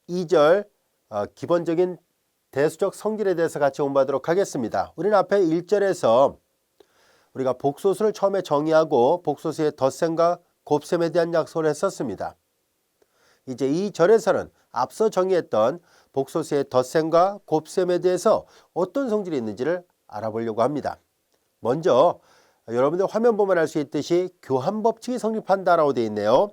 2절 기본적인 대수적 성질에 대해서 같이 공부하도록 하겠습니다. 우리는 앞에 1절에서 우리가 복소수를 처음에 정의하고 복소수의 덧셈과 곱셈에 대한 약속을 했었습니다. 이제 2절에서는 앞서 정의했던 복소수의 덧셈과 곱셈에 대해서 어떤 성질이 있는지를 알아보려고 합니다. 먼저 여러분들 화면 보면 알 수 있듯이 교환법칙이 성립한다라고 되어 있네요.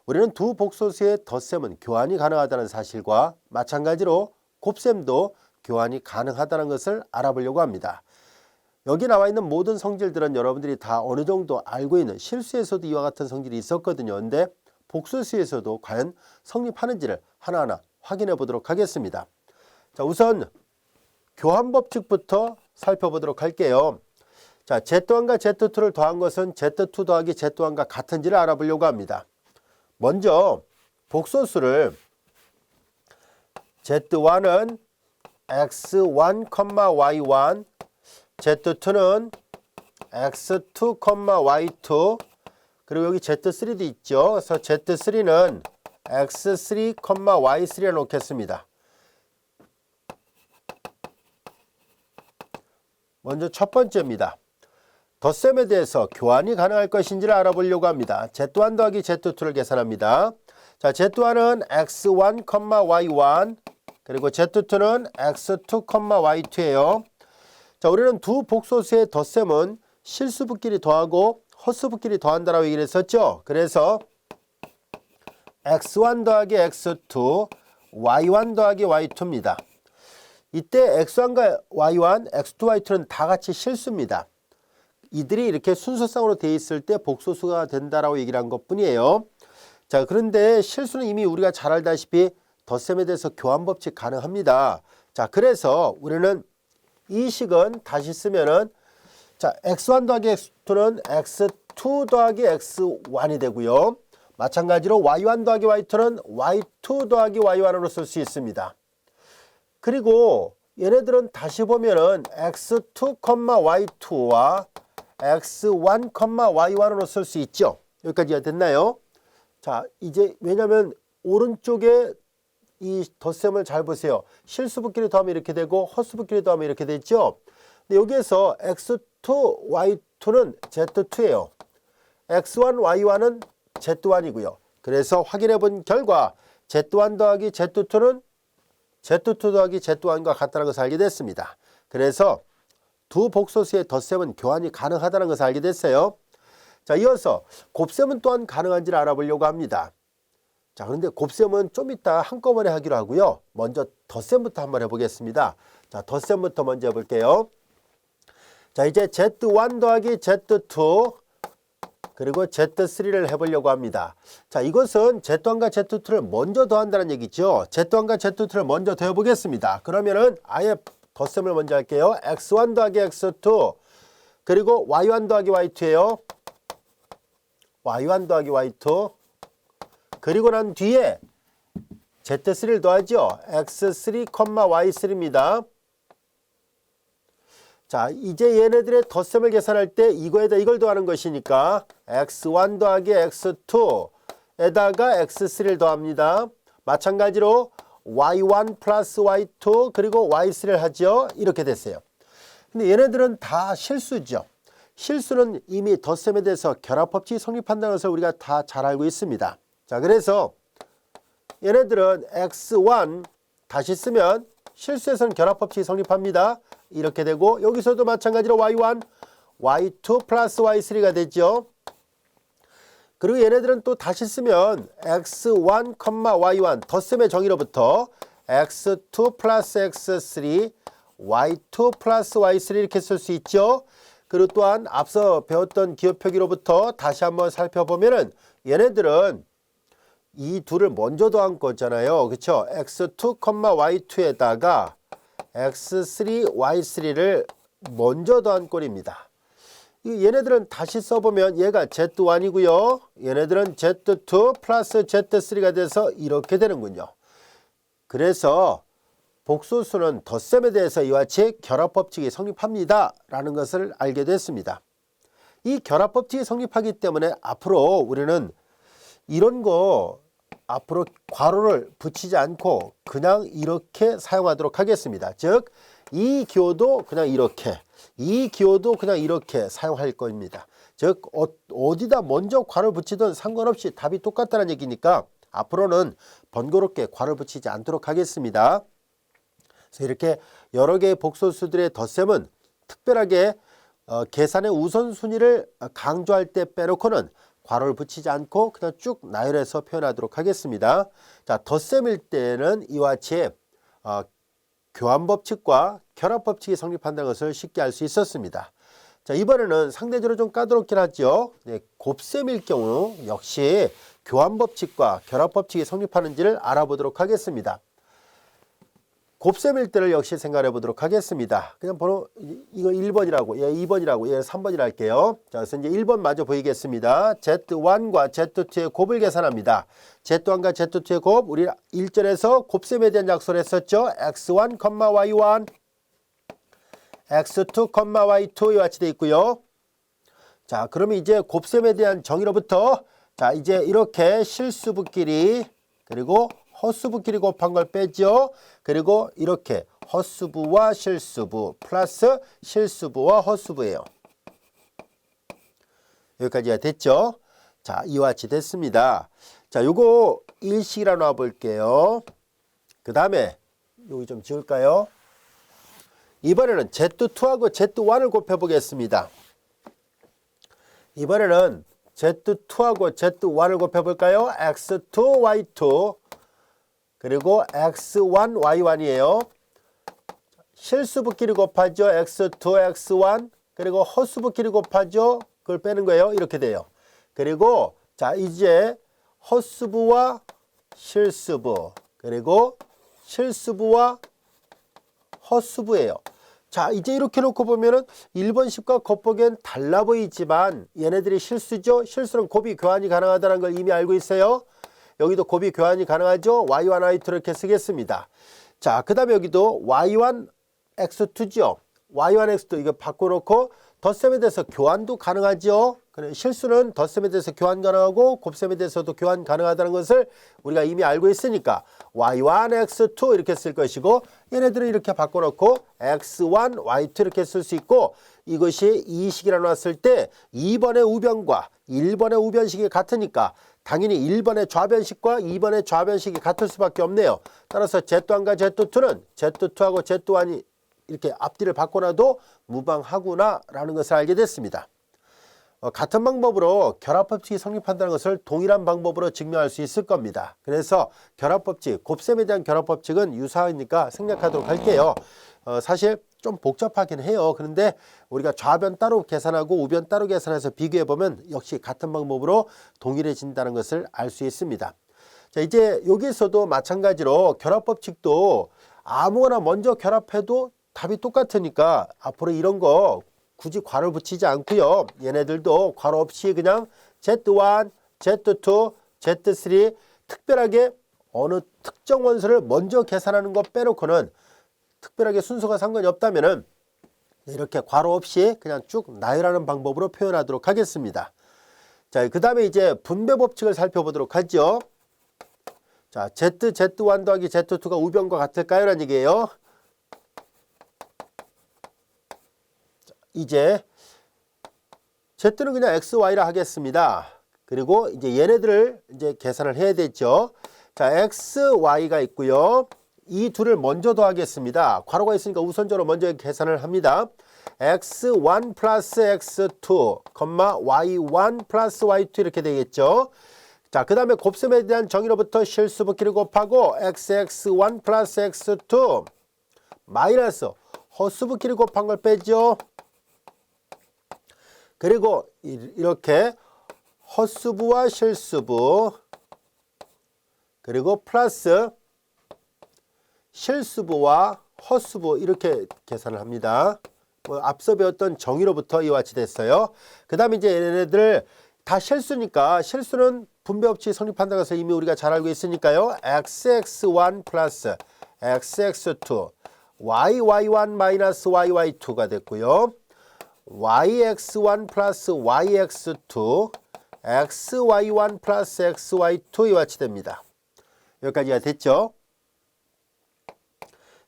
우리는 두 복소수의 덧셈은 교환이 가능하다는 사실과 마찬가지로 곱셈도 교환이 가능하다는 것을 알아보려고 합니다. 여기 나와 있는 모든 성질들은 여러분들이 다 어느 정도 알고 있는 실수에서도 이와 같은 성질이 있었거든요. 근데 복소수에서도 과연 성립하는지를 하나하나 확인해 보도록 하겠습니다. 자, 우선 교환법칙부터 살펴보도록 할게요. 자, Z1과 Z2를 더한 것은 Z2 더하기 Z1과 같은지를 알아보려고 합니다. 먼저 복소수를 Z1은 X1, Y1, Z2는 X2, Y2, 그리고 여기 Z3도 있죠. 그래서 Z3는 X3, Y3를 놓겠습니다. 먼저 첫 번째입니다. 덧셈에 대해서 교환이 가능할 것인지를 알아보려고 합니다. Z1 더하기 Z2를 계산합니다. 자, Z1은 X1, Y1, 그리고 Z2는 X2, Y2예요. 자, 우리는 두 복소수의 덧셈은 실수부끼리 더하고 헛수부끼리 더한다라고 얘기를 했었죠. 그래서 X1 더하기 X2, Y1 더하기 Y2입니다. 이때 X1과 Y1, X2, Y2는 다 같이 실수입니다. 이들이 이렇게 순서상으로 되어 있을 때 복소수가 된다라고 얘기를 한 것뿐이에요. 자, 그런데 실수는 이미 우리가 잘 알다시피 덧셈에 대해서 교환법칙 가능합니다. 자, 그래서 우리는 이 식은 다시 쓰면은 자, X1 더하기 X2는 X2 더하기 X1이 되고요. 마찬가지로 Y1 더하기 Y2는 Y2 더하기 Y1으로 쓸 수 있습니다. 그리고 얘네들은 다시 보면은 X2, Y2와 X1, Y1으로 쓸 수 있죠. 여기까지가 됐나요? 자, 이제 왜냐면 오른쪽에 이 덧셈을 잘 보세요. 실수부끼리 더하면 이렇게 되고 헛수부끼리 더하면 이렇게 되죠. 근데 여기에서 X2, Y2는 Z2예요. X1, Y1은 Z1이고요. 그래서 확인해 본 결과 Z1 더하기 Z2는 Z2 더하기 Z1과 같다는 것을 알게 됐습니다. 그래서 두 복소수의 덧셈은 교환이 가능하다는 것을 알게 됐어요. 자, 이어서 곱셈은 또한 가능한지를 알아보려고 합니다. 자, 그런데 곱셈은 좀 이따 한꺼번에 하기로 하고요. 먼저 덧셈부터 한번 해보겠습니다. 자, 덧셈부터 먼저 해볼게요. 자, 이제 Z1 더하기 Z2 그리고 Z3를 해보려고 합니다. 자, 이것은 Z1과 Z2를 먼저 더한다는 얘기죠. Z1과 Z2를 먼저 더해보겠습니다. 그러면은 아예 덧셈을 먼저 할게요. X1 더하기 X2 그리고 Y1 더하기 Y2예요. Y1 더하기 Y2 그리고 난 뒤에 Z3를 더하죠. X3, Y3입니다. 자, 이제 얘네들의 덧셈을 계산할 때 이거에다 이걸 더하는 것이니까 X1 더하기 X2에다가 X3를 더합니다. 마찬가지로 Y1 플러스 Y2 그리고 Y3를 하죠. 이렇게 됐어요. 근데 얘네들은 다 실수죠. 실수는 이미 덧셈에 대해서 결합법칙이 성립한다는 것을 우리가 다 잘 알고 있습니다. 자, 그래서 얘네들은 X1 다시 쓰면 실수에서는 결합법칙이 성립합니다. 이렇게 되고 여기서도 마찬가지로 Y1, Y2 플러스 Y3가 되죠. 그리고 얘네들은 또 다시 쓰면 X1, Y1 덧셈의 정의로부터 X2 플러스 X3, Y2 플러스 Y3 이렇게 쓸 수 있죠. 그리고 또한 앞서 배웠던 기호표기로부터 다시 한번 살펴보면은 얘네들은 이 둘을 먼저 더한 거잖아요. 그렇죠? X2, Y2에다가 X3, Y3를 먼저 더한 꼴입니다. 얘네들은 다시 써보면 얘가 Z1이고요. 얘네들은 Z2 플러스 Z3가 돼서 이렇게 되는군요. 그래서 복소수는 덧셈에 대해서 이와 같이 결합법칙이 성립합니다. 라는 것을 알게 됐습니다. 이 결합법칙이 성립하기 때문에 앞으로 우리는 이런 거 앞으로 괄호를 붙이지 않고 그냥 이렇게 사용하도록 하겠습니다. 즉, 이 기호도 그냥 이렇게, 이 기호도 그냥 이렇게 사용할 겁니다. 즉, 어디다 먼저 괄호를 붙이든 상관없이 답이 똑같다는 얘기니까 앞으로는 번거롭게 괄호를 붙이지 않도록 하겠습니다. 그래서 이렇게 여러 개의 복소수들의 덧셈은 특별하게 계산의 우선순위를 강조할 때 빼놓고는 괄호를 붙이지 않고 그냥 쭉 나열해서 표현하도록 하겠습니다. 자, 덧셈일 때는 이와 같이 교환법칙과 결합법칙이 성립한다는 것을 쉽게 알 수 있었습니다. 자, 이번에는 상대적으로 좀 까다롭긴 하죠. 네, 곱셈일 경우 역시 교환법칙과 결합법칙이 성립하는지를 알아보도록 하겠습니다. 곱셈일 때를 역시 생각해 보도록 하겠습니다. 그냥 번호 이거 1번이라고, 얘 2번이라고, 얘 3번이라 할게요. 자, 그래서 이제 1번 마저 보이겠습니다. Z1과 Z2의 곱을 계산합니다. Z1과 Z2의 곱, 우리 1절에서 곱셈에 대한 약속을 했었죠. X1, Y1, X2, Y2 이와 같이 되어 있고요. 자, 그러면 이제 곱셈에 대한 정의로부터 자, 이제 이렇게 실수부끼리 그리고 헛수부끼리 곱한 걸 빼죠. 그리고 이렇게 헛수부와 실수부 플러스 실수부와 헛수부예요. 여기까지가 됐죠. 자, 이와 같이 됐습니다. 자, 요거 일식이라 놔 볼게요. 그 다음에 여기 좀 지울까요? 이번에는 Z2하고 Z1을 곱해 보겠습니다. 이번에는 Z2하고 Z1을 곱해 볼까요? X2, Y2 그리고 X1, Y1이에요. 실수부끼리 곱하죠. X2, X1 그리고 헛수부끼리 곱하죠. 그걸 빼는 거예요. 이렇게 돼요. 그리고 자, 이제 헛수부와 실수부 그리고 실수부와 헛수부예요. 자, 이제 이렇게 놓고 보면은 1번식과 겉보기엔 달라 보이지만 얘네들이 실수죠. 실수는 곱이 교환이 가능하다는 걸 이미 알고 있어요. 여기도 곱이 교환이 가능하죠. Y1, Y2 이렇게 쓰겠습니다. 자, 그 다음에 여기도 Y1, X2죠. Y1, X2 이거 바꿔놓고 덧셈에 대해서 교환도 가능하죠. 실수는 덧셈에 대해서 교환 가능하고 곱셈에 대해서도 교환 가능하다는 것을 우리가 이미 알고 있으니까 Y1, X2 이렇게 쓸 것이고 얘네들은 이렇게 바꿔놓고 X1, Y2 이렇게 쓸 수 있고 이것이 이식이라 놨을 때 2번의 우변과 1번의 우변식이 같으니까 당연히 1번의 좌변식과 2번의 좌변식이 같을 수밖에 없네요. 따라서 Z1과 Z2는 Z2하고 Z1이 이렇게 앞뒤를 바꿔놔도 무방하구나 라는 것을 알게 됐습니다. 같은 방법으로 결합법칙이 성립한다는 것을 동일한 방법으로 증명할 수 있을 겁니다. 그래서 결합법칙, 곱셈에 대한 결합법칙은 유사하니까 생략하도록 할게요. 사실 좀 복잡하긴 해요. 그런데 우리가 좌변 따로 계산하고 우변 따로 계산해서 비교해보면 역시 같은 방법으로 동일해진다는 것을 알 수 있습니다. 자, 이제 여기서도 마찬가지로 결합법칙도 아무거나 먼저 결합해도 답이 똑같으니까 앞으로 이런 거 굳이 괄호 붙이지 않고요. 얘네들도 괄호 없이 그냥 Z1, Z2, Z3 특별하게 어느 특정 원소를 먼저 계산하는 거 빼놓고는 특별하게 순서가 상관이 없다면은 이렇게 괄호 없이 그냥 쭉 나열하는 방법으로 표현하도록 하겠습니다. 자, 그 다음에 이제 분배 법칙을 살펴보도록 하죠. 자, Z1 더하기 Z2가 우변과 같을까요? 라는 얘기예요. 자, 이제 Z는 그냥 XY라 하겠습니다. 그리고 이제 얘네들을 이제 계산을 해야 되죠. 자, XY가 있고요. 이 둘을 먼저 더하겠습니다. 괄호가 있으니까 우선적으로 먼저 계산을 합니다. X1 플러스 X2, Y1 플러스 Y2 이렇게 되겠죠. 자, 그 다음에 곱셈에 대한 정의로부터 실수부끼리 곱하고 XX1 플러스 X2 마이너스 헛수부끼리 곱한 걸 빼죠. 그리고 이렇게 헛수부와 실수부 그리고 플러스 실수부와 헛수부 이렇게 계산을 합니다. 앞서 배웠던 정의로부터 이와 같이 됐어요. 그 다음에 이제 얘네들 다 실수니까 실수는 분배법칙이 성립한다는 것을 이미 우리가 잘 알고 있으니까요. XX1 플러스 XX2 YY1 마이너스 YY2가 됐고요. YX1 플러스 YX2 XY1 플러스 XY2 이와 같이 됩니다. 여기까지가 됐죠.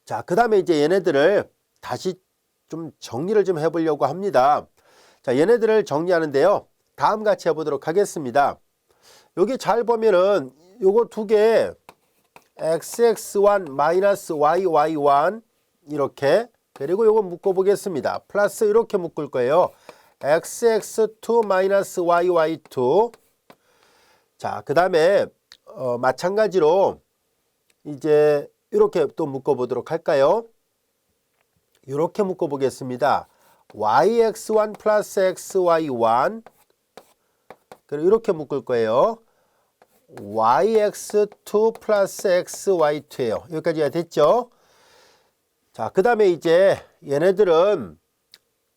자, 그 다음에 이제 얘네들을 다시 좀 정리를 좀 해보려고 합니다. 자, 얘네들을 정리하는데요. 다음 같이 해보도록 하겠습니다. 여기 잘 보면은 요거 두 개 xx1 마이너스 yy1 이렇게, 그리고 요거 묶어 보겠습니다. 플러스 이렇게 묶을 거예요. xx2 마이너스 yy2. 자, 그 다음에 마찬가지로 이제 이렇게 또 묶어 보도록 할까요? 이렇게 묶어 보겠습니다. yx1 플러스 xy1, 그리고 이렇게 묶을 거예요. yx2 플러스 xy2예요. 여기까지가 됐죠? 자, 그 다음에 이제 얘네들은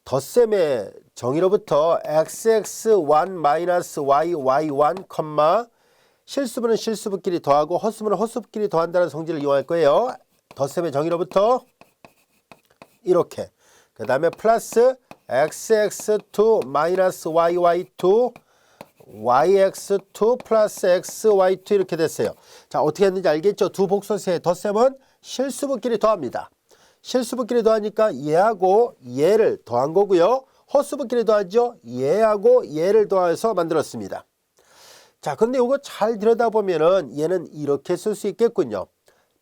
덧셈의 정의로부터 xx1 마이너스 yy1 컴마 실수분은 실수분끼리 더하고 헛수분은 헛수분끼리 더한다는 성질을 이용할 거예요. 덧셈의 정의로부터 이렇게, 그 다음에 플러스 xx2 마이너스 yy2 yx2 플러스 xy2 이렇게 됐어요. 자, 어떻게 했는지 알겠죠? 두 복소수의 덧셈은 실수분끼리 더합니다. 실수분끼리 더하니까 얘하고 얘를 더한 거고요. 헛수분끼리 더하죠. 얘하고 얘를 더해서 만들었습니다. 자, 근데 이거 잘 들여다보면은 얘는 이렇게 쓸 수 있겠군요.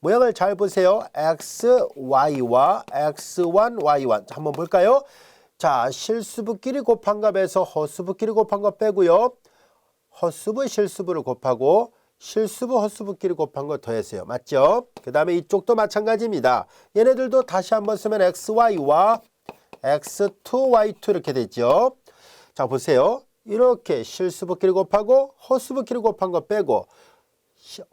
모양을 잘 보세요. xy와 x1, y1. 자, 한번 볼까요? 자, 실수분끼리 곱한 값에서 헛수분끼리 곱한 것 빼고요. 헛수분, 실수분을 곱하고 실수분, 헛수분끼리 곱한 거 더했어요. 맞죠? 그 다음에 이쪽도 마찬가지입니다. 얘네들도 다시 한번 쓰면 xy와 x2y2 이렇게 되죠. 자, 보세요. 이렇게 실수분끼리 곱하고 헛수분끼리 곱한 거 빼고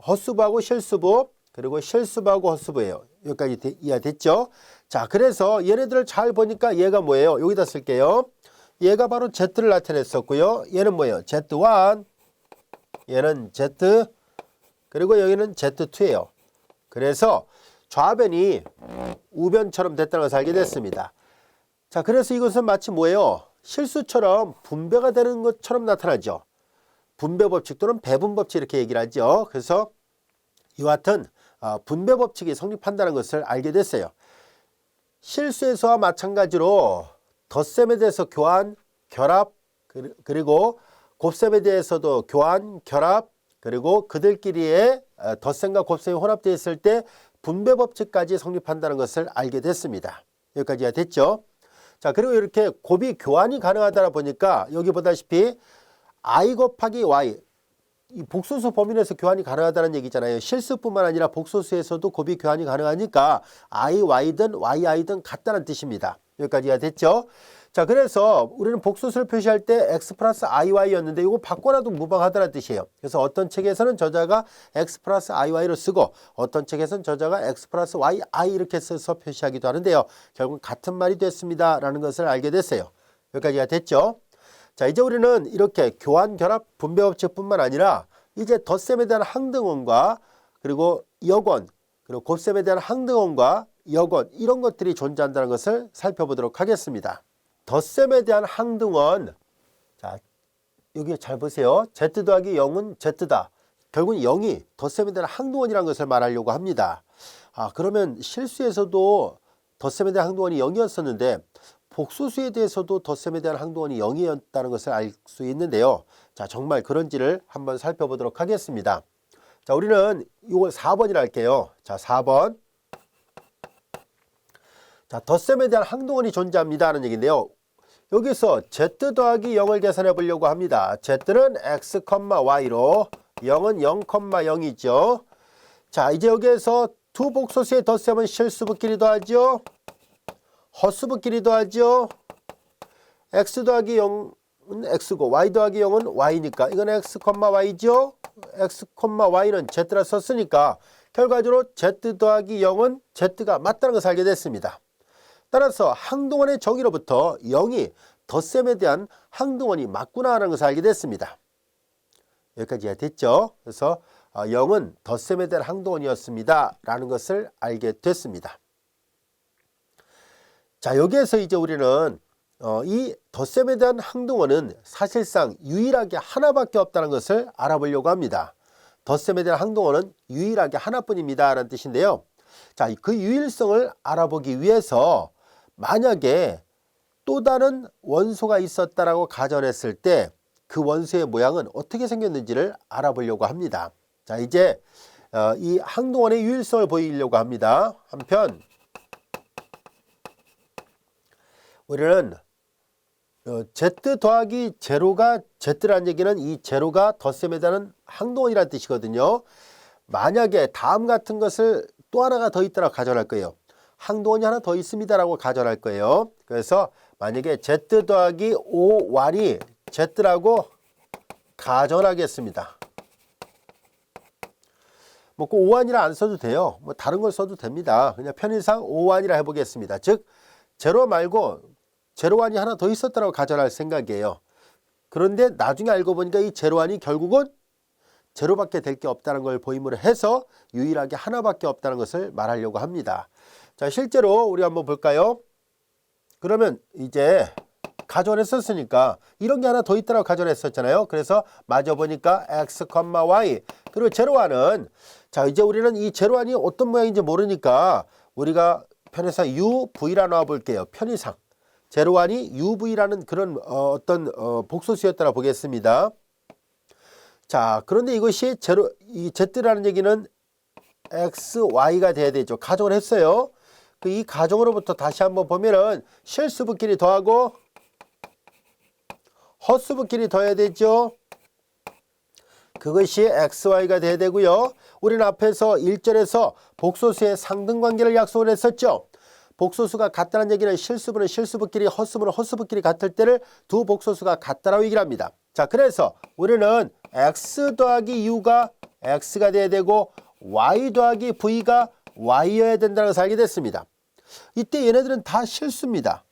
헛수부하고 실수부, 그리고 실수부하고 헛수부예요. 여기까지 이해됐죠? 자, 그래서 얘네들을 잘 보니까 얘가 뭐예요? 여기다 쓸게요. 얘가 바로 Z를 나타냈었고요. 얘는 뭐예요? Z1, 얘는 Z, 그리고 여기는 Z2예요. 그래서 좌변이 우변처럼 됐다는 것을 알게 됐습니다. 자, 그래서 이것은 마치 뭐예요? 실수처럼 분배가 되는 것처럼 나타나죠. 분배 법칙 또는 배분 법칙 이렇게 얘기를 하죠. 그래서 이와 같은 분배 법칙이 성립한다는 것을 알게 됐어요. 실수에서와 마찬가지로 덧셈에 대해서 교환, 결합, 그리고 곱셈에 대해서도 교환, 결합, 그리고 그들끼리의 덧셈과 곱셈이 혼합되어 있을 때 분배 법칙까지 성립한다는 것을 알게 됐습니다. 여기까지가 됐죠? 자, 그리고 이렇게 곱이 교환이 가능하다 보니까 여기 보다시피 i 곱하기 y, 이 복소수 범위 내에서 교환이 가능하다는 얘기잖아요. 실수뿐만 아니라 복소수에서도 곱이 교환이 가능하니까 i, y든 yi든 같다는 뜻입니다. 여기까지가 됐죠? 자, 그래서 우리는 복소수를 표시할 때 x 플러스 iｙ였는데 이거 바꿔놔도 무방하다는 뜻이에요. 그래서 어떤 책에서는 저자가 x 플러스 iy로 쓰고 어떤 책에서는 저자가 x 플러스 yi 이렇게 써서 표시하기도 하는데요. 결국 같은 말이 됐습니다 라는 것을 알게 됐어요. 여기까지가 됐죠? 자, 이제 우리는 이렇게 교환, 결합, 분배 법칙뿐만 아니라 이제 덧셈에 대한 항등원과 그리고 역원, 그리고 곱셈에 대한 항등원과 역원, 이런 것들이 존재한다는 것을 살펴보도록 하겠습니다. 덧셈에 대한 항등원, 자, 여기 잘 보세요. z 더하기 0은 z다. 결국은 0이 덧셈에 대한 항등원이라는 것을 말하려고 합니다. 그러면 실수에서도 덧셈에 대한 항등원이 0이었었는데 복소수에 대해서도 덧셈에 대한 항등원이 0이었다는 것을 알 수 있는데요. 자, 정말 그런지를 한번 살펴보도록 하겠습니다. 자, 우리는 이걸 4번이라 할게요. 자, 4번. 자, 덧셈에 대한 항등원이 존재합니다 하는 얘기인데요. 여기서 z 더하기 0을 계산해 보려고 합니다. z는 x, y로 0은 0, 0이죠. 자, 이제 여기에서 두 복소수의 덧셈은 실수분끼리 더하죠. 헛수분끼리 더하죠. x 더하기 0은 x고 y 더하기 0은 y니까 이건 x, y죠. x, y는 z라 썼으니까 결과적으로 z 더하기 0은 z가 맞다는 것을 알게 됐습니다. 따라서 항등원의 정의로부터 0이 덧셈에 대한 항등원이 맞구나 하는 것을 알게 됐습니다. 여기까지 됐죠? 그래서 0은 덧셈에 대한 항등원이었습니다 라는 것을 알게 됐습니다. 자, 여기에서 이제 우리는 이 덧셈에 대한 항등원은 사실상 유일하게 하나밖에 없다는 것을 알아보려고 합니다. 덧셈에 대한 항동어는 유일하게 하나뿐입니다 라는 뜻인데요. 자, 그 유일성을 알아보기 위해서 만약에 또 다른 원소가 있었다라고 가정했을 때 그 원소의 모양은 어떻게 생겼는지를 알아보려고 합니다. 자, 이제 이 항동원의 유일성을 보이려고 합니다. 한편 우리는 Z 더하기 제로가 Z라는 얘기는 이 제로가 덧셈에 대한 항동원이라는 뜻이거든요. 만약에 다음 같은 것을 또 하나가 더 있다고 가정할 거예요. 항동원이 하나 더 있습니다라고 가정할 거예요. 그래서 만약에 Z 더하기 5Y이 Z라고 가정을 하겠습니다. 뭐 그 5완이라 안 써도 돼요. 뭐 다른 걸 써도 됩니다. 그냥 편의상 5완이라 해보겠습니다. 즉 제로 말고 제로완이 하나 더 있었다고 가정할 생각이에요. 그런데 나중에 알고 보니까 이 제로완이 결국은 제로밖에 될 게 없다는 걸 보임으로 해서 유일하게 하나밖에 없다는 것을 말하려고 합니다. 자, 실제로 우리 한번 볼까요? 그러면 이제 가정을 했었으니까 이런 게 하나 더 있다고 가정을 했었잖아요. 그래서 마저 보니까 x, y 그리고 제로완은 자, 이제 우리는 이 제로완이 어떤 모양인지 모르니까 우리가 편의상 UV라 놔 볼게요. 편의상 제로완이 UV라는 그런 어떤 복소수였다고 보겠습니다. 자, 그런데 이것이 이 Z라는 얘기는 X, Y가 돼야 되죠. 가정을 했어요. 이 가정으로부터 다시 한번 보면은 실수부끼리 더하고 헛수부끼리 더해야 되죠. 그것이 XY가 돼야 되고요. 우리는 앞에서 1절에서 복소수의 상등관계를 약속을 했었죠. 복소수가 같다는 얘기는 실수분은 실수부끼리 헛수분은 헛수부끼리 같을 때를 두 복소수가 같다라고 얘기를 합니다. 자, 그래서 우리는 X 더하기 U가 X가 돼야 되고 Y 더하기 V가 Y여야 된다는 것을 알게 됐습니다. 이때 얘네들은 다 실수입니다.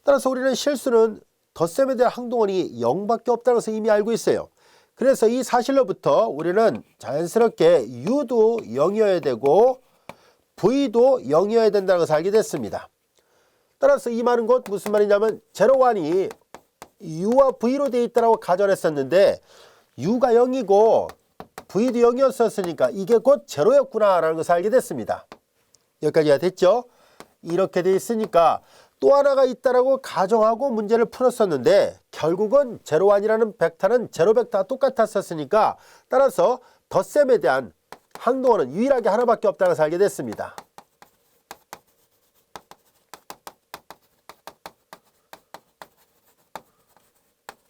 따라서 우리는 실수는 덧셈에 대한 항동원이 0밖에 없다는 것을 이미 알고 있어요. 그래서 이 사실로부터 우리는 자연스럽게 U도 0이어야 되고 V도 0이어야 된다는 것을 알게 됐습니다. 따라서 이 말은 곧 무슨 말이냐면 제로완이 U와 V로 되어 있다고 가정했었는데 U가 0이고 V도 0이었었으니까 이게 곧 제로였구나 라는 것을 알게 됐습니다. 여기까지가 됐죠? 이렇게 되어 있으니까 또 하나가 있다라고 가정하고 문제를 풀었었는데 결국은 제로완이라는 벡터는 제로 벡터와 똑같았었으니까 따라서 덧셈에 대한 항동어는 유일하게 하나밖에 없다는 것을 알게 됐습니다.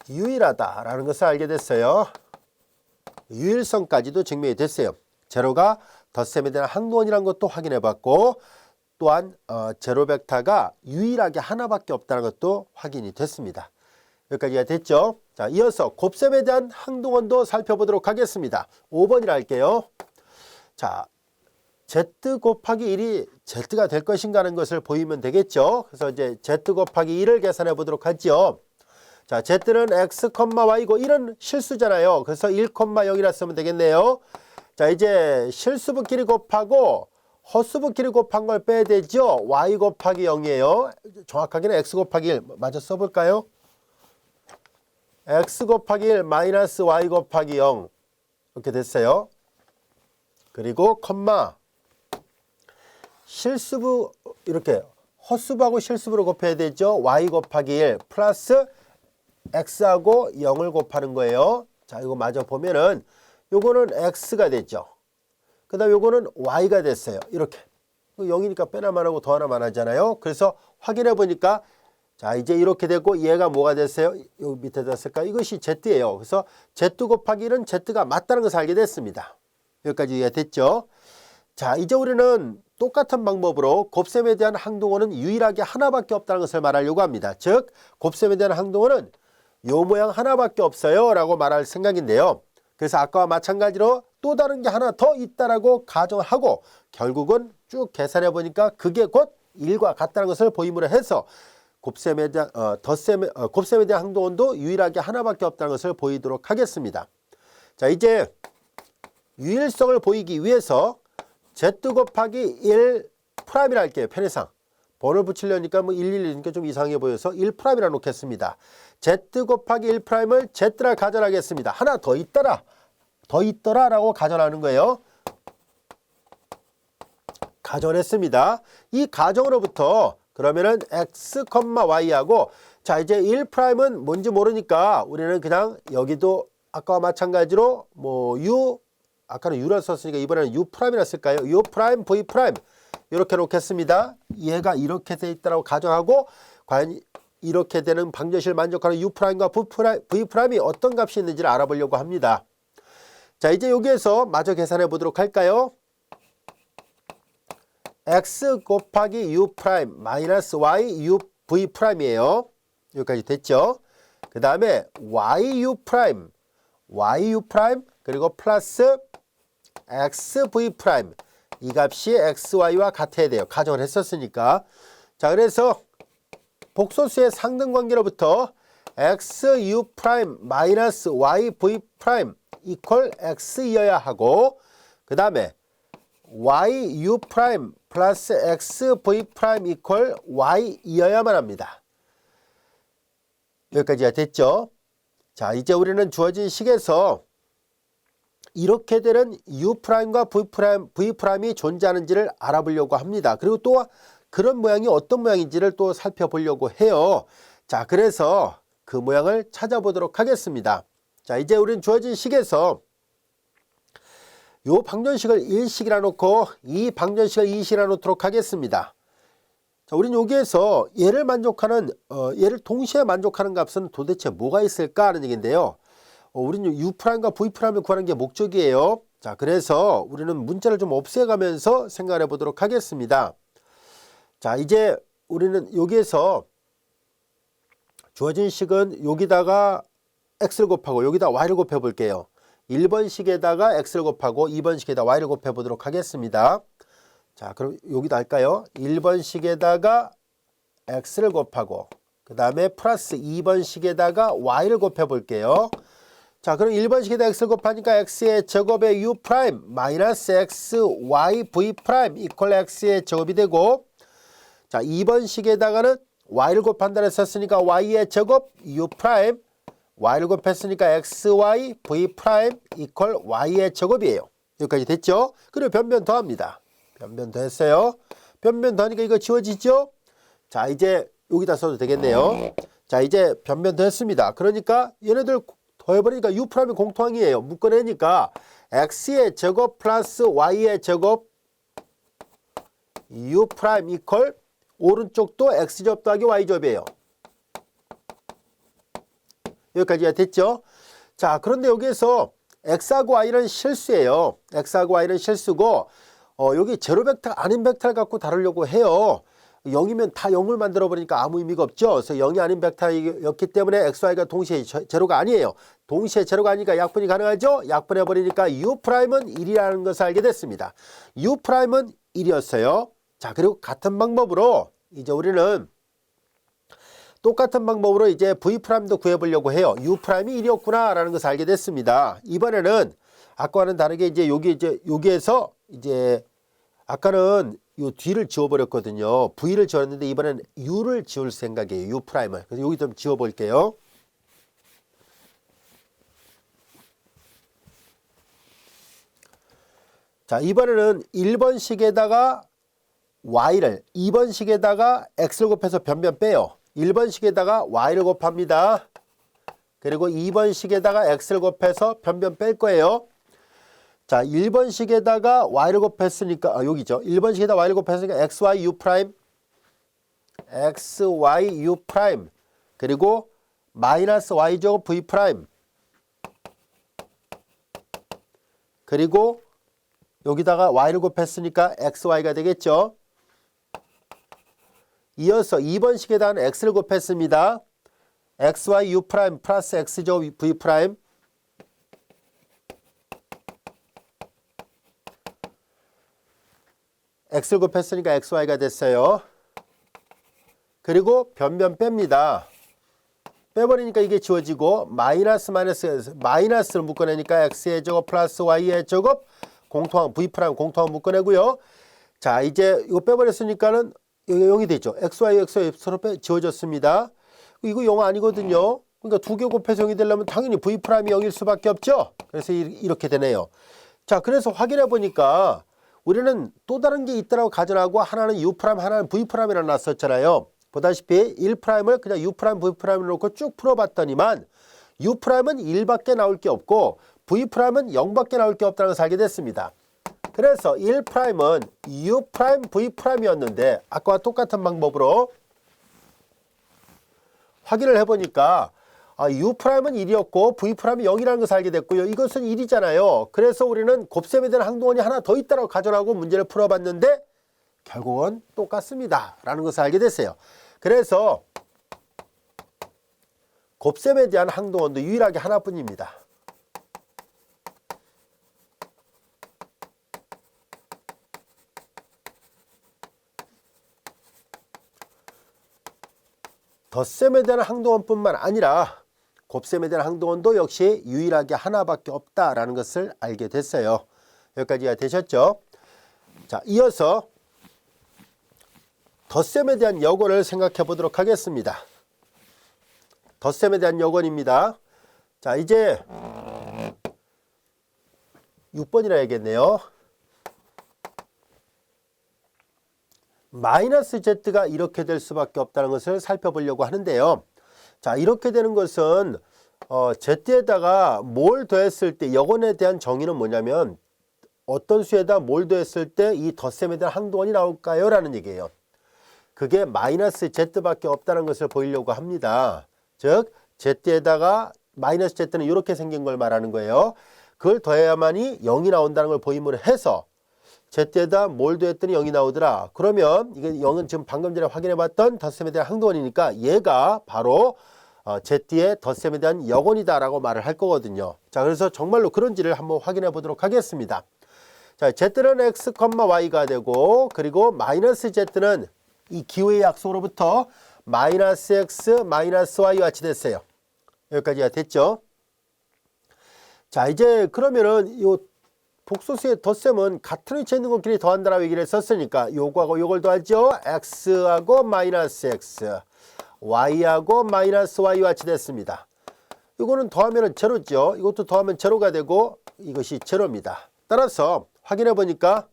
유일하다라는 것을 알게 됐어요. 유일성까지도 증명이 됐어요. 제로가 덧셈에 대한 항동원이라는 것도 확인해 봤고 또한 제로 벡터가 유일하게 하나밖에 없다는 것도 확인이 됐습니다. 여기까지가 됐죠? 자, 이어서 곱셈에 대한 항동원도 살펴보도록 하겠습니다. 5번이라 할게요. 자, Z 곱하기 1이 Z가 될 것인가 하는 것을 보이면 되겠죠? 그래서 이제 Z 곱하기 1을 계산해 보도록 하죠. 자, Z는 X, Y고 1은 실수잖아요. 그래서 1, 0이라 쓰면 되겠네요. 자, 이제 실수부끼리 곱하고 헛수부끼리 곱한 걸 빼야 되죠. Y 곱하기 0이에요. 정확하게는 X 곱하기 1 마저 써볼까요? X 곱하기 1 마이너스 Y 곱하기 0 이렇게 됐어요. 그리고 컴마 실수부 이렇게 헛수부하고 실수부로 곱해야 되죠. Y 곱하기 1 플러스 X하고 0을 곱하는 거예요. 자, 이거 마저 보면은 요거는 X가 됐죠. 그 다음 요거는 Y가 됐어요. 이렇게 0이니까 빼나만 하고 더하나만 하잖아요. 그래서 확인해 보니까 자, 이제 이렇게 되고 얘가 뭐가 됐어요? 여기 밑에다 쓸까? 이것이 Z예요. 그래서 Z 곱하기 1은 Z가 맞다는 것을 알게 됐습니다. 여기까지 이해가 됐죠? 자, 이제 우리는 똑같은 방법으로 곱셈에 대한 항동어는 유일하게 하나밖에 없다는 것을 말하려고 합니다. 즉 곱셈에 대한 항동어는 요 모양 하나밖에 없어요 라고 말할 생각인데요. 그래서 아까와 마찬가지로 또 다른 게 하나 더 있다라고 가정을 하고 결국은 쭉 계산해 보니까 그게 곧 1과 같다는 것을 보임으로 해서 곱셈에 대한 곱셈에 대한 항동원도 유일하게 하나밖에 없다는 것을 보이도록 하겠습니다. 자, 이제 유일성을 보이기 위해서 Z 곱하기 1 프라임이라 할게요. 편의상 번호를 붙이려니까 뭐 111이니까 좀 이상해 보여서 1 프라임이라 놓겠습니다. Z 곱하기 1 프라임을 Z라 가정하겠습니다. 하나 더 있더라 더 있더라라고 가정하는 거예요. 가정했습니다. 이 가정으로부터 그러면은 x, y하고 자 이제 1'은 뭔지 모르니까 우리는 그냥 여기도 아까와 마찬가지로 뭐 u 아까는 u라 썼으니까 이번에는 u'이라 쓸까요? u', v' 이렇게 놓겠습니다. 얘가 이렇게 돼 있다고 가정하고 과연 이렇게 되는 방정식을 만족하는 u'과 v'이 어떤 값이 있는지를 알아보려고 합니다. 자 이제 여기에서 마저 계산해 보도록 할까요? x 곱하기 u' 마이너스 y u v'이에요. 여기까지 됐죠? 그 다음에 yu' 그리고 플러스 xv' 이 값이 xy와 같아야 돼요. 가정을 했었으니까. 자 그래서 복소수의 상등관계로부터 xu' 마이너스 yv' 이퀄 x이어야 하고 그 다음에 yu' 플러스 xv' 이퀄 y이어야만 합니다. 여기까지가 됐죠? 자 이제 우리는 주어진 식에서 이렇게 되는 u'과 v'이 존재하는지를 알아보려고 합니다. 그리고 또 그런 모양이 어떤 모양인지를 또 살펴보려고 해요. 자 그래서 그 모양을 찾아보도록 하겠습니다. 자 이제 우리는 주어진 식에서 요 방정식을 1식이라 놓고 이 방정식을 2식이라 놓도록 하겠습니다. 자, 우리는 여기에서 얘를 만족하는 얘를 동시에 만족하는 값은 도대체 뭐가 있을까 하는 얘기인데요. 우리는 u'과 v'을 구하는 게 목적이에요. 자, 그래서 우리는 문자를 좀 없애가면서 생각해 보도록 하겠습니다. 자, 이제 우리는 여기에서 주어진 식은 여기다가 x를 곱하고 여기다 y를 곱해 볼게요. 1번 식에다가 x를 곱하고 2번 식에다 y를 곱해 보도록 하겠습니다. 자, 그럼 여기다 할까요? 1번 식에다가 x를 곱하고 그 다음에 플러스 2번 식에다가 y를 곱해 볼게요. 자, 그럼 1번 식에다 x를 곱하니까 x의 제곱에 u' 마이너스 x, y, v' 이퀄 x의 제곱이 되고 자, 2번 식에다가는 y를 곱한다고 했었으니까 y의 제곱 u', y를 곱했으니까 xy, v' 이퀄 y의 제곱이에요. 여기까지 됐죠? 그리고 변변 더합니다. 변변 더했어요. 변변 더하니까 이거 지워지죠? 자, 이제 여기다 써도 되겠네요. 자, 이제 변변 더했습니다. 그러니까 얘네들 더해버리니까 u'이 공통항이에요. 묶어내니까 x의 제곱 플러스 y의 제곱 u' 이퀄 오른쪽도 x제곱 더하기 y제곱이에요. 여기까지가 됐죠? 자, 그런데 여기에서 x하고 y는 실수예요. x하고 y는 실수고 여기 제로 벡터 아닌 벡터를 갖고 다루려고 해요. 0이면 다 0을 만들어 버리니까 아무 의미가 없죠. 그래서 0이 아닌 벡터였기 때문에 x, y가 동시에 제로가 아니에요. 동시에 제로가 아니니까 약분이 가능하죠. 약분해 버리니까 u'은 1이라는 것을 알게 됐습니다. u'은 1이었어요. 자, 그리고 같은 방법으로 이제 우리는 똑같은 방법으로 이제 v'도 구해보려고 해요. u'이 1이었구나 라는 것을 알게 됐습니다. 이번에는 아까와는 다르게 이제 여기에서 이제 아까는 요 뒤를 지워버렸거든요. v를 지웠는데 이번엔 u를 지울 생각이에요. u'을. 그래서 여기 좀 지워볼게요. 자, 이번에는 1번식에다가 y를 2번식에다가 x를 곱해서 변변 빼요. 1번식에다가 y를 곱합니다. 그리고 2번식에다가 x를 곱해서 변변 뺄 거예요. 자, 1번식에다가 y를 곱했으니까 여기죠. 1번식에다가 y를 곱했으니까 xy u', xy u' 그리고 마이너스 y제곱 v' 그리고 여기다가 y를 곱했으니까 xy가 되겠죠. 이어서 2번식에다가는 x를 곱했습니다. xy u' 플러스 x제곱 v' x를 곱했으니까 xy가 됐어요. 그리고 변변 뺍니다. 빼버리니까 이게 지워지고 마이너스를 묶어내니까 x의 제곱 플러스 y의 제곱 공통항 v' 공통항 묶어내고요. 자, 이제 이거 빼버렸으니까는 여기 0이 되죠. xy 서로 지워졌습니다. 이거 0 아니거든요. 그러니까 두 개 곱해서 0이 되려면 당연히 v' 0일 수밖에 없죠. 그래서 이렇게 되네요. 자, 그래서 확인해 보니까 우리는 또 다른 게 있다고 가정하고 하나는 u', 하나는 v'이라 놨었잖아요. 보다시피 1'을 그냥 u', v'을 놓고 쭉 풀어봤더니만 u'은 1밖에 나올 게 없고 v'은 0밖에 나올 게 없다는 것을 알게 됐습니다. 그래서 1'은 u', v'이었는데 아까와 똑같은 방법으로 확인을 해보니까 u'은 1이었고 v'은 0이라는 것을 알게 됐고요. 이것은 1이잖아요. 그래서 우리는 곱셈에 대한 항동원이 하나 더 있다고 가정하고 문제를 풀어봤는데 결국은 똑같습니다 라는 것을 알게 됐어요. 그래서 곱셈에 대한 항동원도 유일하게 하나뿐입니다. 덧셈에 대한 항동원뿐만 아니라 곱셈에 대한 항동원도 역시 유일하게 하나밖에 없다라는 것을 알게 됐어요. 여기까지가 되셨죠? 자, 이어서 덧셈에 대한 여건을 생각해 보도록 하겠습니다. 덧셈에 대한 여건입니다. 자, 이제 6번이라 해야겠네요. 마이너스 z가 이렇게 될 수밖에 없다는 것을 살펴보려고 하는데요. 자, 이렇게 되는 것은 z에다가 뭘 더했을 때 여건에 대한 정의는 뭐냐면 어떤 수에다 뭘 더했을 때 이 덧셈에 대한 항동원이 나올까요? 라는 얘기예요. 그게 마이너스 z밖에 없다는 것을 보이려고 합니다. 즉 z에다가 마이너스 z는 이렇게 생긴 걸 말하는 거예요. 그걸 더해야만이 0이 나온다는 걸 보임으로 해서 z에다 뭘 더했더니 0이 나오더라. 그러면 이게 0은 지금 방금 전에 확인해 봤던 덧셈에 대한 항동원이니까 얘가 바로 z의 덧셈에 대한 여건이다 라고 말을 할 거거든요. 자, 그래서 정말로 그런지를 한번 확인해 보도록 하겠습니다. 자, z는 x, y가 되고 그리고 마이너스 z는 이 기호의 약속으로부터 마이너스 x, 마이너스 y 같이 됐어요. 여기까지가 됐죠. 자, 이제 그러면은 요 복소수의 덧셈은 같은 위치에 있는 것끼리 더한다라고 얘기를 했었으니까 요거하고 요걸 더하죠. x하고 마이너스 x, y하고 마이너스 y 같이 됐습니다. 이거는 더하면 제로죠. 이것도 더하면 제로가 되고 이것이 제로입니다. 따라서 확인해 보니까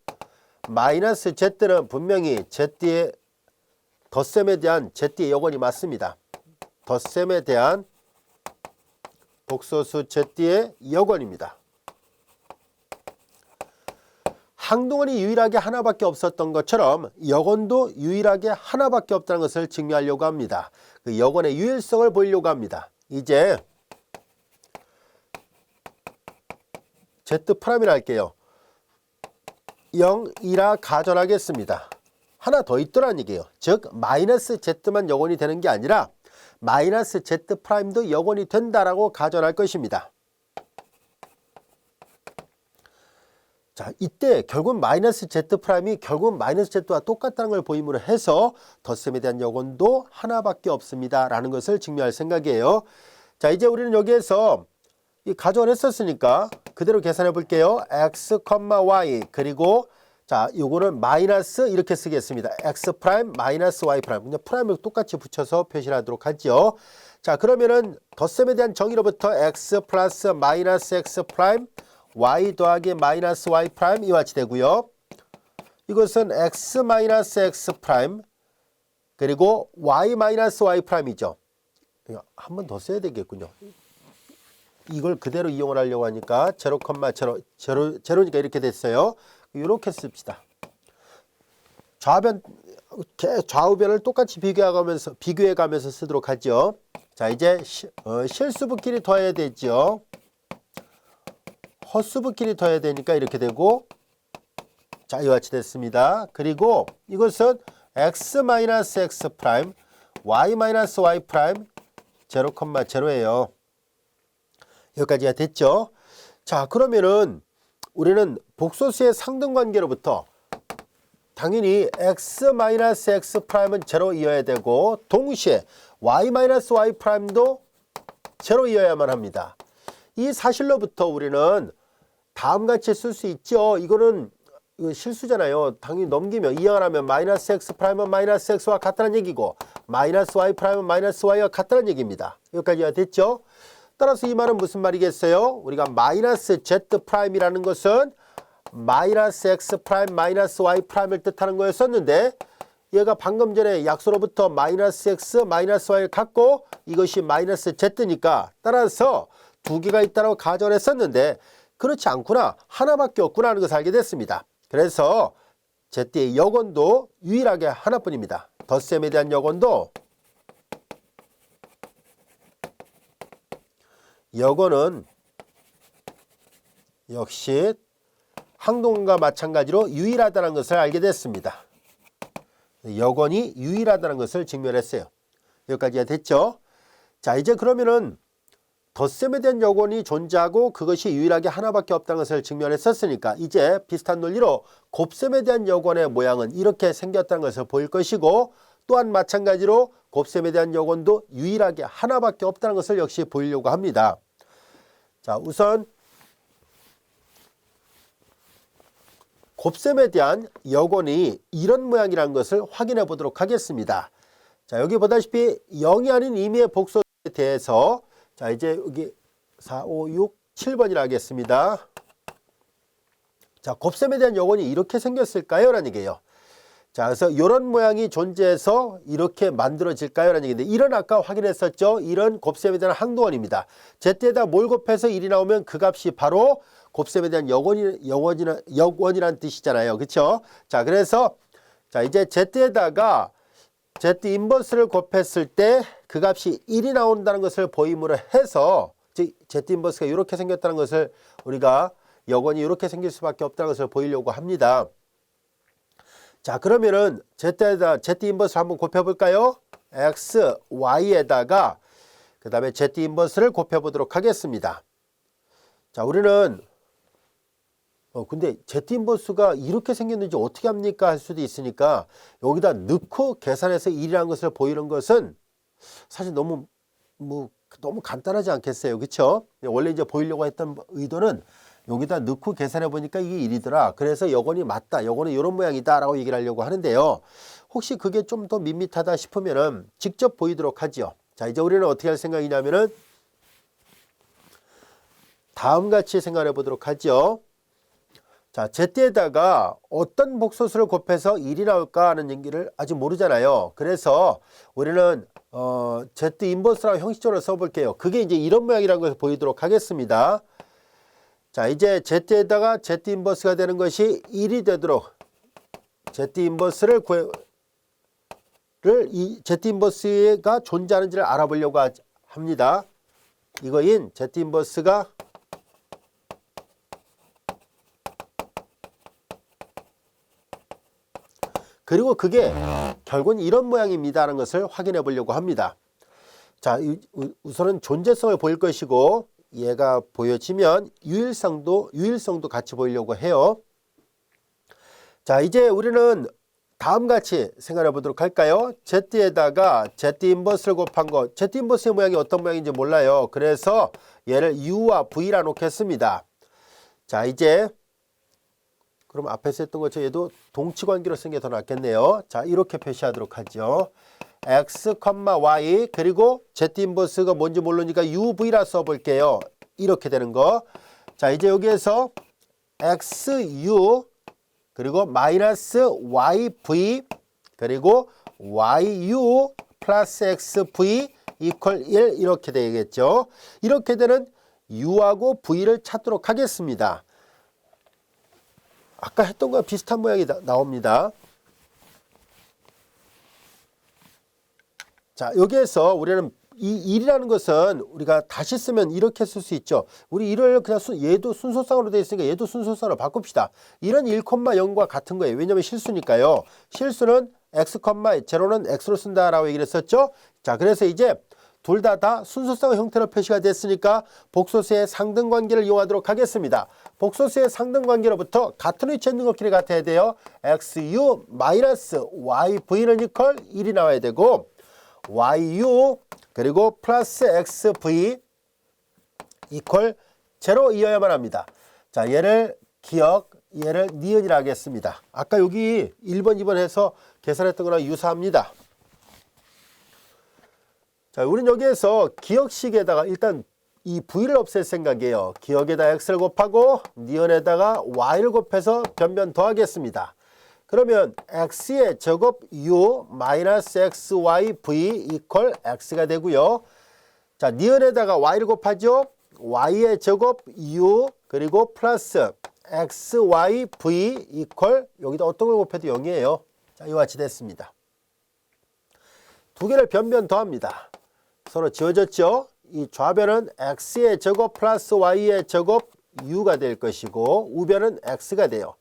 마이너스 z는 분명히 z의 덧셈에 대한 z의 여건이 맞습니다. 덧셈에 대한 복소수 z의 여건입니다. 항동원이 유일하게 하나밖에 없었던 것처럼 여건도 유일하게 하나밖에 없다는 것을 증명하려고 합니다. 그 여건의 유일성을 보이려고 합니다. 이제 z'이라 할게요. 0이라 가정하겠습니다. 하나 더 있더란 얘기예요. 즉 마이너스 z만 여건이 되는 게 아니라 마이너스 z'도 여건이 된다라고 가정할 것입니다. 자, 이때 결국 마이너스 z'이 결국 마이너스 z와 똑같다는 걸 보임으로 해서 덧셈에 대한 여건도 하나밖에 없습니다 라는 것을 증명할 생각이에요. 자, 이제 우리는 여기에서 이 가정을 했었으니까 그대로 계산해 볼게요. x, y 그리고 자, 요거는 마이너스 이렇게 쓰겠습니다. x 프라임 마이너스 y 프라임. 그냥 프라임을 똑같이 붙여서 표시를 하도록 하죠. 자, 그러면은 덧셈에 대한 정의로부터 x 플러스 마이너스 x 프라임 y 더하기 마이너스 y 프라임 이와 같이 되고요. 이것은 x 마이너스 x 프라임 그리고 y 마이너스 y 프라임이죠. 한 번 더 써야 되겠군요. 이걸 그대로 이용을 하려고 하니까 0,0니까 이렇게 됐어요. 이렇게 씁시다. 좌우변을 똑같이 비교해 가면서 쓰도록 하죠. 자, 이제 실수부끼리 더해야 되죠. 헛수부끼리 더해야 되니까 이렇게 되고 자, 이와 같이 됐습니다. 그리고 이것은 x-x 프라임 y-y 프라임 0,0예요. 여기까지가 됐죠. 자, 그러면은 우리는 복소수의 상등관계로부터 당연히 x-x 프라임은 제로이어야 되고 동시에 y-y 프라임도 제로이어야만 합니다. 이 사실로부터 우리는 다음같이 쓸 수 있죠. 이거는 이거 실수잖아요. 당연히 넘기면 이항을 하면 마이너스 x 프라임은 마이너스 x와 같다는 얘기고 마이너스 y 프라임은 마이너스 y와 같다는 얘기입니다. 여기까지가 됐죠? 따라서 이 말은 무슨 말이겠어요? 우리가 마이너스 z 프라임이라는 것은 마이너스 x 프라임 마이너스 y 프라임을 뜻하는 거였었는데 얘가 방금 전에 약수로부터 마이너스 x 마이너스 y를 갖고 이것이 마이너스 z니까 따라서 두 개가 있다고 가정을 했었는데 그렇지 않구나. 하나밖에 없구나 하는 것을 알게 됐습니다. 그래서 z의 역원도 유일하게 하나뿐입니다. 덧셈에 대한 역원도 역원은 역시 항동과 마찬가지로 유일하다는 것을 알게 됐습니다. 역원이 유일하다는 것을 증명했어요. 여기까지가 됐죠? 자, 이제 그러면은 덧셈에 대한 역원이 존재하고 그것이 유일하게 하나밖에 없다는 것을 증명했었으니까 이제 비슷한 논리로 곱셈에 대한 역원의 모양은 이렇게 생겼다는 것을 보일 것이고 또한 마찬가지로 곱셈에 대한 역원도 유일하게 하나밖에 없다는 것을 역시 보이려고 합니다. 자, 우선 곱셈에 대한 역원이 이런 모양이라는 것을 확인해 보도록 하겠습니다. 자, 여기 보다시피 0이 아닌 임의의 복소에 대해서 자, 이제 여기 4, 5, 6, 7번이라 하겠습니다. 자, 곱셈에 대한 역원이 이렇게 생겼을까요? 라는 얘기예요. 자, 그래서 이런 모양이 존재해서 이렇게 만들어질까요? 라는 얘기인데 이런 아까 확인했었죠? 이런 곱셈에 대한 항동원입니다. z에다 뭘 곱해서 1이 나오면 그 값이 바로 곱셈에 대한 역원이라는 뜻이잖아요. 그렇죠? 자, 그래서 자, 이제 z에다가 z 인버스를 곱했을 때 그 값이 1이 나온다는 것을 보임으로 해서 즉 z 인버스가 이렇게 생겼다는 것을 우리가 역원이 이렇게 생길 수밖에 없다는 것을 보이려고 합니다. 자, 그러면은 z에다 z 인버스를 한번 곱해 볼까요? x, y에다가 그 다음에 z 인버스를 곱해 보도록 하겠습니다. 자, 우리는 근데 z 인버스가 이렇게 생겼는지 어떻게 합니까? 할 수도 있으니까 여기다 넣고 계산해서 1이라는 것을 보이는 것은 사실 너무 간단하지 않겠어요? 그렇죠? 원래 이제 보이려고 했던 의도는 여기다 넣고 계산해 보니까 이게 1이더라. 그래서 역원이 맞다. 역원은 이런 모양이다 라고 얘기를 하려고 하는데요. 혹시 그게 좀 더 밋밋하다 싶으면은 직접 보이도록 하죠. 자, 이제 우리는 어떻게 할 생각이냐면은 다음같이 생각해 보도록 하죠. 자, z에다가 어떤 복소수를 곱해서 1이 나올까 하는 얘기를 아직 모르잖아요. 그래서 우리는 z 인버스라고 형식적으로 써볼게요. 그게 이제 이런 모양이라는 것을 보이도록 하겠습니다. 자, 이제 z에다가 z 인버스가 되는 것이 1이 되도록 z 인버스를 z 인버스가 존재하는지를 알아보려고 합니다. 이거인 z 인버스가 그리고 그게 결국은 이런 모양입니다라는 것을 확인해 보려고 합니다. 자, 우선은 존재성을 보일 것이고 얘가 보여지면 유일성도 같이 보이려고 해요. 자, 이제 우리는 다음같이 생각해 보도록 할까요? z에다가 z 인버스를 곱한 거, z 인버스의 모양이 어떤 모양인지 몰라요. 그래서 얘를 u와 v라 놓겠습니다. 자, 이제 그럼 앞에서 했던 것처럼 얘도 동치관계로 쓰는 게 더 낫겠네요. 자, 이렇게 표시하도록 하죠. x, y 그리고 z 인버스가 뭔지 모르니까 uv라 써볼게요. 이렇게 되는 거. 자, 이제 여기에서 xu 그리고 마이너스 yv 그리고 yu 플러스 xv 이퀄 1 이렇게 되겠죠. 이렇게 되는 u하고 v를 찾도록 하겠습니다. 아까 했던 거와 비슷한 모양이 나옵니다. 자, 여기에서 우리는 이 1이라는 것은 우리가 다시 쓰면 이렇게 쓸 수 있죠. 우리 1을 그냥 얘도 순서상으로 되어 있으니까 얘도 순서상으로 바꿉시다. 1은 1,0과 같은 거예요. 왜냐하면 실수니까요. 실수는 x, 0는 x로 쓴다라고 얘기를 했었죠. 자, 그래서 이제 둘 다 순서상 형태로 표시가 됐으니까 복소수의 상등관계를 이용하도록 하겠습니다. 복소수의 상등관계로부터 같은 위치에 있는 것끼리 같아야 돼요. xu 마이너스 yv는 이퀄 1이 나와야 되고 yu 그리고 플러스 xv 이퀄 0이어야만 합니다. 자, 얘를 기억 얘를 니은이라 하겠습니다. 아까 여기 1번, 2번 해서 계산했던 거랑 유사합니다. 자, 우리는 여기에서 기억식에다가 일단 이 v를 없앨 생각이에요. 기억에다 x를 곱하고 니은에다가 y를 곱해서 변변 더하겠습니다. 그러면 x의 제곱 u 마이너스 xy v 이퀄 x가 되고요. 자, 니은에다가 y를 곱하죠. y의 제곱 u 그리고 플러스 xy v 이퀄 여기다 어떤 걸 곱해도 0이에요. 자, 이와 같이 됐습니다. 두 개를 변변 더합니다. 서로 지워졌죠. 이 좌변은 x의 제곱 플러스 y의 제곱 u가 될 것이고 우변은 x가 돼요.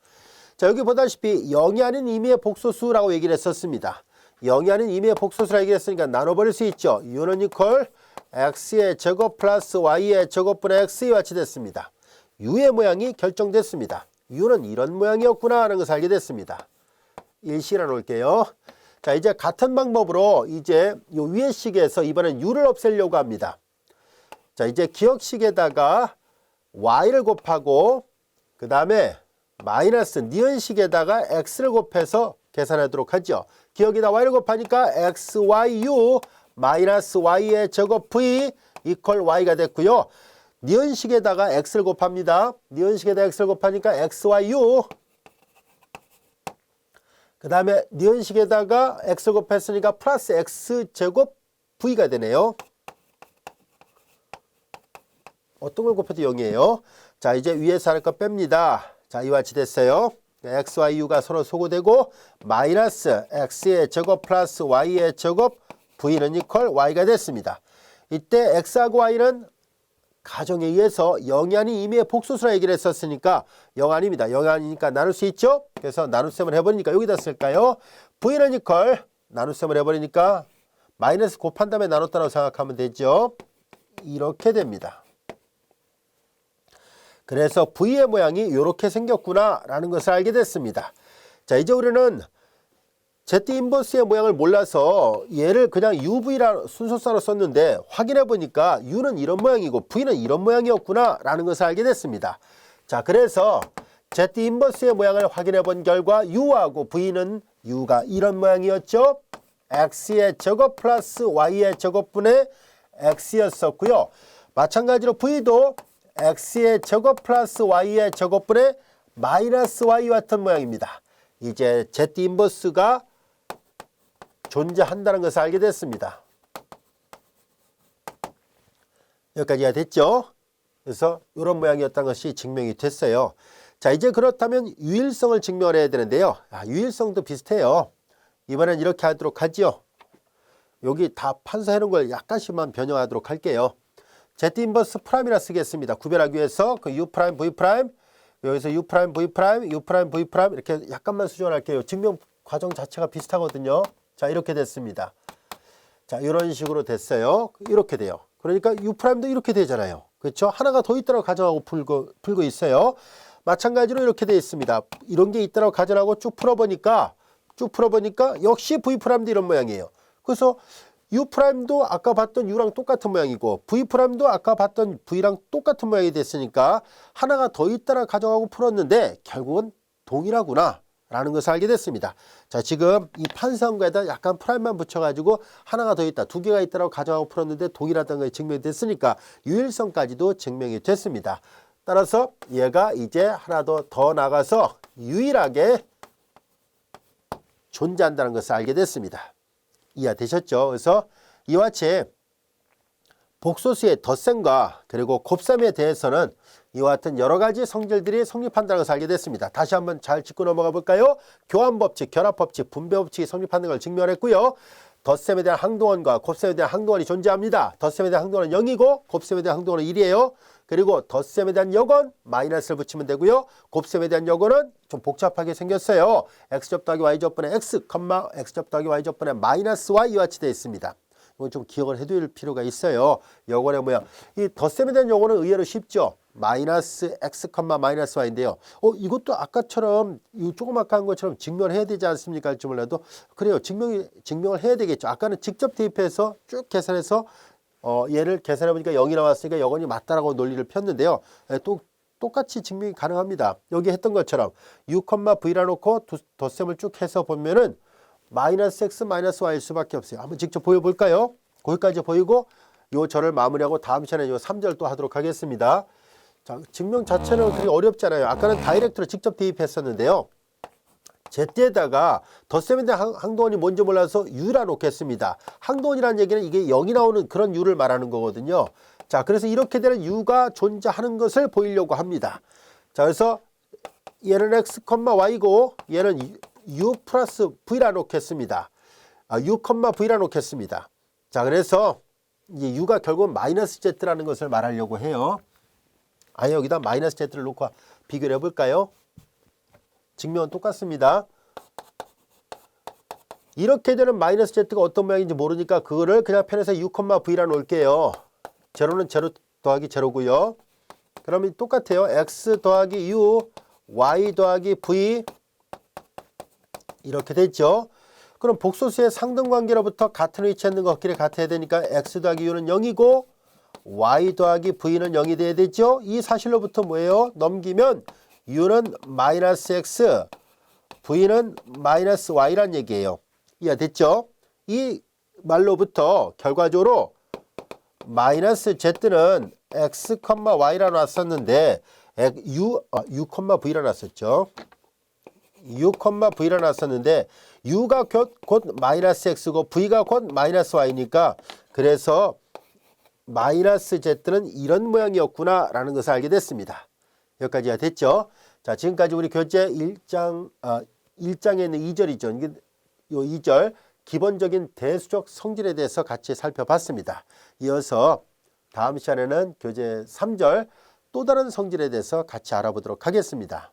자, 여기 보다시피 0이 아닌 임의의 복소수라고 얘기를 했었습니다. 0이 아닌 임의의 복소수라고 얘기했으니까 나눠버릴 수 있죠. u는 이퀄 x의 제곱 플러스 y의 제곱분의 x와 같이 됐습니다. u의 모양이 결정됐습니다. u는 이런 모양이었구나 하는 것을 알게 됐습니다. 일시라 놓을게요. 자, 이제 같은 방법으로 이제 요 위의 식에서 이번엔 u를 없애려고 합니다. 자, 이제 기억식에다가 y를 곱하고 그 다음에 마이너스 니은식에다가 x를 곱해서 계산하도록 하죠. 기억에다 y를 곱하니까 xyu 마이너스 y의 제곱 v 이퀄 y가 됐고요. 니은식에다가 x를 곱합니다. 니은식에다 x를 곱하니까 xyu 그 다음에 니은식에다가 x 곱했으니까 플러스 x제곱 v가 되네요. 어떤 걸 곱해도 0이에요. 자, 이제 위에서 할 거 뺍니다. 자, 이와 같이 됐어요. x와 u가 서로 소거되고 마이너스 x의 제곱 플러스 y의 제곱 v는 이퀄 y가 됐습니다. 이때 x하고 y는 가정에 의해서 0이 아닌 임의의 복소수라 얘기를 했었으니까 0 아닙니다. 0 아니니까 나눌 수 있죠. 그래서 나눗셈을 해버리니까 여기다 쓸까요? v는 이퀄 나눗셈을 해버리니까 마이너스 곱한 다음에 나눴다고 생각하면 되죠. 이렇게 됩니다. 그래서 v의 모양이 이렇게 생겼구나 라는 것을 알게 됐습니다. 자, 이제 우리는 Z 인버스의 모양을 몰라서 얘를 그냥 UV라 순서상으로 썼는데 확인해 보니까 U는 이런 모양이고 V는 이런 모양이었구나 라는 것을 알게 됐습니다. 자, 그래서 Z 인버스의 모양을 확인해 본 결과 U하고 V는 U가 이런 모양이었죠. X의 제곱 플러스 Y의 제곱분의 X였었고요. 마찬가지로 V도 X의 제곱 플러스 Y의 제곱분의 마이너스 Y와 같은 모양입니다. 이제 Z 인버스가 존재한다는 것을 알게 됐습니다. 여기까지가 됐죠? 그래서 이런 모양이었다는 것이 증명이 됐어요. 자, 이제 그렇다면 유일성을 증명을 해야 되는데요. 유일성도 비슷해요. 이번엔 이렇게 하도록 하죠. 여기 다 판서해 놓은 걸 약간씩만 변형하도록 할게요. Z 인버스 프라임이라 쓰겠습니다. 구별하기 위해서 그 U 프라임, V 프라임, 여기서 U 프라임, V 프라임, U 프라임, V 프라임 이렇게 약간만 수정할게요. 증명 과정 자체가 비슷하거든요. 자, 이렇게 됐습니다. 자, 이런 식으로 됐어요. 이렇게 돼요. 그러니까 U 프라임도 이렇게 되잖아요. 그렇죠? 하나가 더 있다고 가정하고 풀고 있어요. 마찬가지로 이렇게 되어 있습니다. 이런 게 있다고 가정하고 쭉 풀어보니까 역시 V 프라임도 이런 모양이에요. 그래서 U 프라임도 아까 봤던 U랑 똑같은 모양이고 V 프라임도 아까 봤던 V랑 똑같은 모양이 됐으니까 하나가 더 있다고 가정하고 풀었는데 결국은 동일하구나 라는 것을 알게 됐습니다. 자, 지금 이 판서한 거에다 약간 프라임만 붙여가지고 하나가 더 있다, 두 개가 있다고 가정하고 풀었는데 동일하다는 것이 증명이 됐으니까 유일성까지도 증명이 됐습니다. 따라서 얘가 이제 하나 더 나가서 유일하게 존재한다는 것을 알게 됐습니다. 이해되셨죠? 그래서 이와 같이 복소수의 덧셈과 그리고 곱셈에 대해서는 이와 같은 여러 가지 성질들이 성립한다는 것을 알게 됐습니다. 다시 한번 잘 짚고 넘어가 볼까요? 교환법칙, 결합법칙, 분배법칙이 성립하는 걸 증명했고요. 덧셈에 대한 항동원과 곱셈에 대한 항동원이 존재합니다. 덧셈에 대한 항동원은 0이고 곱셈에 대한 항동원은 1이에요. 그리고 덧셈에 대한 역원 마이너스를 붙이면 되고요. 곱셈에 대한 역원은 좀 복잡하게 생겼어요. x제곱 더하기 y제곱분의 x, x제곱 더하기 y제곱분의 마이너스 y 이와 같이 되어 있습니다. 이건 좀 기억을 해둘 필요가 있어요. 역원의 모양. 이 덧셈에 대한 역원은 의외로 쉽죠. 마이너스 x, 마이너스 y인데요. 이것도 아까처럼 이 조그맣게 한 것처럼 증명을 해야 되지 않습니까? 할지 몰라도 그래요. 증명을 해야 되겠죠. 아까는 직접 대입해서 쭉 계산해서 얘를 계산해 보니까 0이 나왔으니까 역원이 맞다라고 논리를 폈는데요. 또 똑같이 증명이 가능합니다. 여기 했던 것처럼 u, v라 놓고 덧셈을 쭉 해서 보면은 마이너스 x 마이너스 y일 수밖에 없어요. 한번 직접 보여볼까요? 거기까지 보이고 요 절을 마무리하고 다음 시간에 요 3절 또 하도록 하겠습니다. 자, 증명 자체는 그리 어렵잖아요. 아까는 다이렉트로 직접 대입했었는데요. z에다가 덧셈에 대한 항동원이 뭔지 몰라서 u라 놓겠습니다. 항동원이라는 얘기는 이게 0이 나오는 그런 u를 말하는 거거든요. 자, 그래서 이렇게 되는 u가 존재하는 것을 보이려고 합니다. 자, 그래서 얘는 x, y고 얘는 u 플러스 v라 놓겠습니다. u, v라 놓겠습니다. 자, 그래서 이제 u가 결국은 마이너스 z라는 것을 말하려고 해요. 여기다 마이너스 z를 놓고 비교를 해볼까요? 증명은 똑같습니다. 이렇게 되는 마이너스 z가 어떤 모양인지 모르니까 그거를 그냥 편에서 u, v라 놓을게요. 제로는 제로 더하기 제로고요. 그러면 똑같아요. x 더하기 u, y 더하기 v 이렇게 됐죠. 그럼 복소수의 상등관계로부터 같은 위치에 있는 것끼리 같아야 되니까 x 더하기 u는 0이고 y 더하기 v는 0이 돼야 되죠. 이 사실로부터 뭐예요? 넘기면 u는 마이너스 x, v는 마이너스 y란 얘기예요. 이해됐죠? 이 말로부터 결과적으로 마이너스 z는 x, y라 놨었는데 u, v라 놨었죠. u, v라 놨었는데 u가 곧 마이너스 x고 v가 곧 마이너스 y니까 그래서 마이너스 z는 이런 모양이었구나 라는 것을 알게 됐습니다. 여기까지가 됐죠. 자, 지금까지 우리 교재 1장에 있는 2절이죠. 이게 요 2절 기본적인 대수적 성질에 대해서 같이 살펴봤습니다. 이어서 다음 시간에는 교재 3절 또 다른 성질에 대해서 같이 알아보도록 하겠습니다.